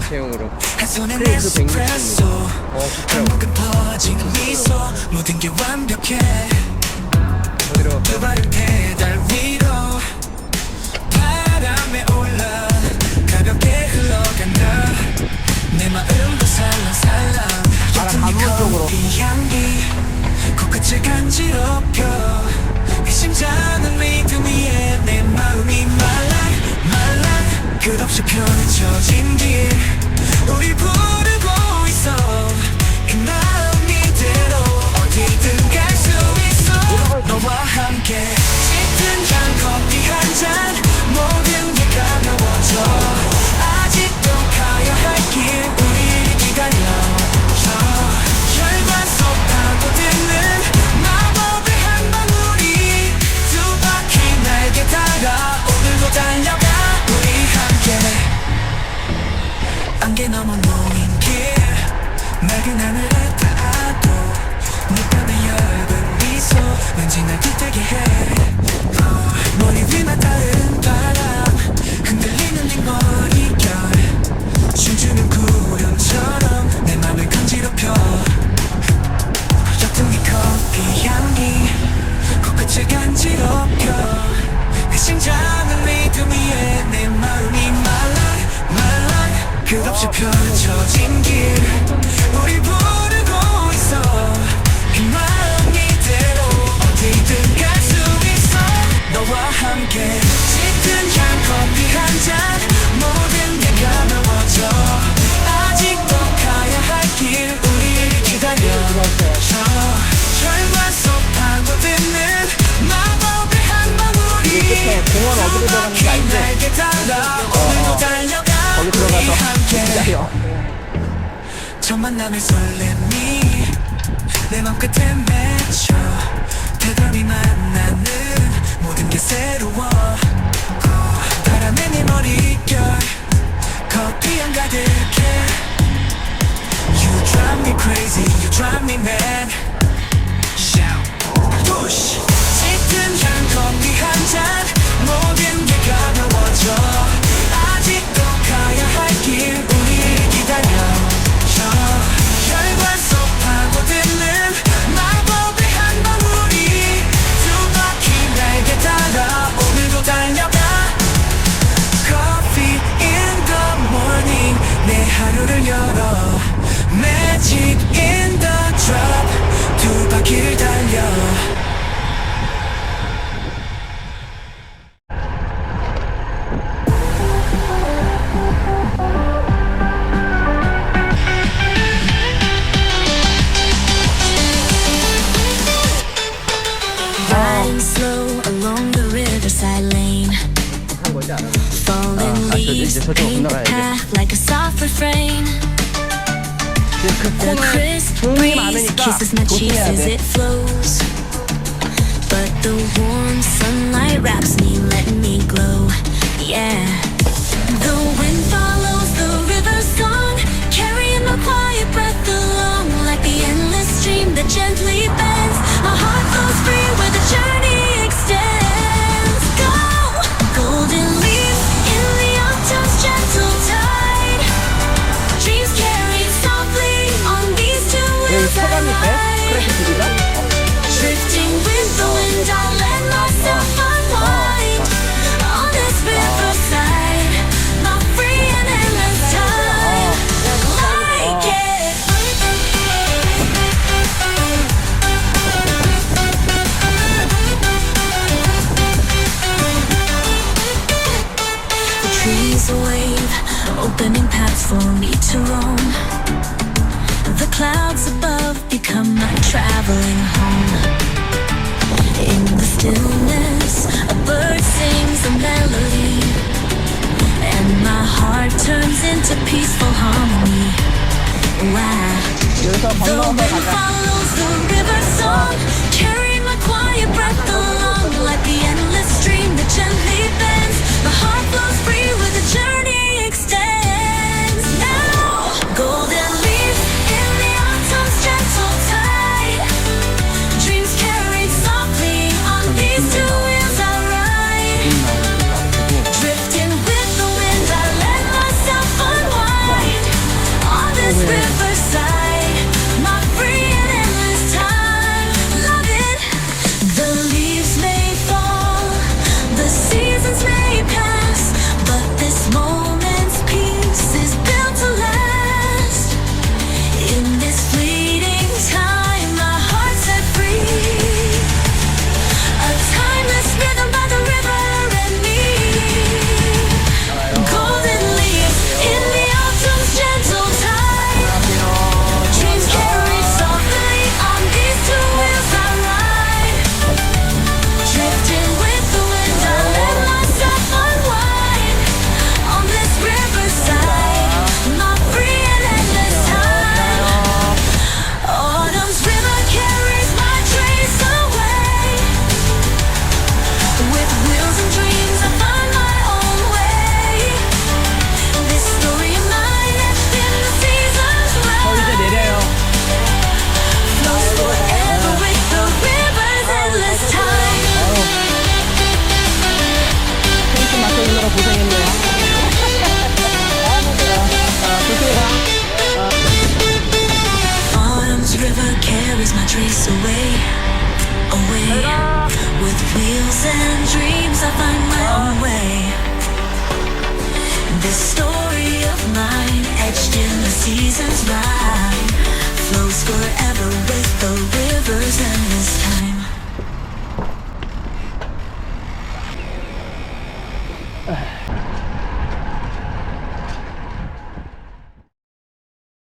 체형으로 크레이크 160입니다. 좋더라고. 모든 게 완벽해. 어디로 두 발을 페달 위로 바람에 올라 가볍게 흘러간다. 내 마음도 살랑살랑 옅은 커피 향기 코끝을 간지럽혀. 이 심장은 리듬 위에 내 마음이 말랑 끝없이 펼쳐진 길 우리 부르고 있어. 그 마음 이대로 어디든 갈 수 있어. 너와 함께 짙은 향 커피 한 잔 모든 게 가벼워져. 아직도 가야 할 길 우리 기다려. 혈관 속 파고드는 마법의 한 방울이 두 바퀴 날개 달아 오늘도 달려가. 우리 함께 안개 넘어 놓인 길 맑은 하늘에 닿아도 네 뺨에 엷은 미소 왠지 날 기대게 해. 머리 위만 닿은 바람 흔들리는 네 머릿결 춤추는 구름처럼 내 맘을 간지럽혀. 옅은 이 커피 향기 코끝을 간지럽혀. 내 심장은 리듬 위에 내 마음이 말랑 끝없이 펼쳐진 길 우리 부르고 있어. 그 마음 이대로 어디든 갈 수 있어. 너와 함께 짙은 향 커피 한 잔 모든 게 가벼워져. 아직도 가야 할 길 우리 기다려. 혈관 속 파고드는 마법의 한 방울이 공원 어디로 들어가는지 알지? 날개 달아 오늘도 달려가. 거기 들어가서 기다려. 첫 만남의 설렘이 내 맘 끝에 맺혀. 대담이 만나는 모든 게 새로워. 바람에 네 머릿결 커피향 가득해. You drive me crazy, you drive me mad. Shout, push. 짙은 향 커피 한 잔 모든 게 가벼워져. 아직도 가야 할 길 우리 기다려. 혈관 속 파고드는 마법의 한 방울이 두 바퀴 날개 달아 오늘도 달려가. Coffee in the morning 내 하루를 열어. Magic in the drop 두 바퀴를 달려. Riding slow along the riverside lane. 한 거지 알아? Falling leaves paint the path like a soft refrain. 그 The 코는 crisp 종이 breeze 많으니까 kisses my cheeks 조심해야 as 돼. it flows. But the warm sunlight wraps me, letting me glow. Yeah. The wind follows the river's song, carrying my quiet breath along like the endless stream that gently bends. My heart flows free where the journey extends. Go, golden leaves in the autumn's gentle tide. Dreams carried softly on these two wheels that 체감이 돼? ride. 크래시 길이가? Drifting with the wind, I'll let myself unwind on this riverside. Not free and endless time, like it. The trees wave, opening paths for me to roam. The clouds above become my traveling home. In the stillness, a bird sings a melody, and my heart turns into peaceful harmony. Wow. 여기서 The 건너서 wind 가자. follows the river song, carrying my quiet breath along like the endless stream that gently bends. My heart flows free where the journey extends. Now, golden leaves in the autumn's gentle tide. Dreams carried softly on these two wheels I ride. Drifting with the wind, I let myself unwind time flows forever with the rivers endless time.